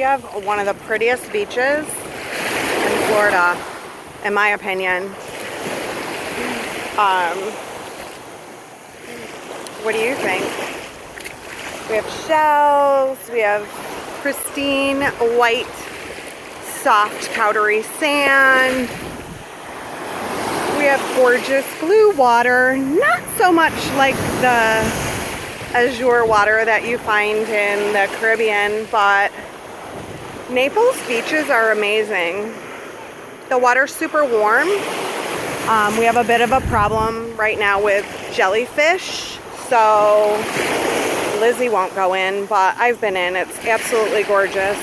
We have one of the prettiest beaches in Florida, in my opinion. What do you think? We have shells, we have pristine white, soft, powdery sand. We have gorgeous blue water, not so much like the azure water that you find in the Caribbean, but Naples beaches are amazing. The water's super warm. We have a bit of a problem right now with jellyfish, so Lizzie won't go in, but I've been in. It's absolutely gorgeous.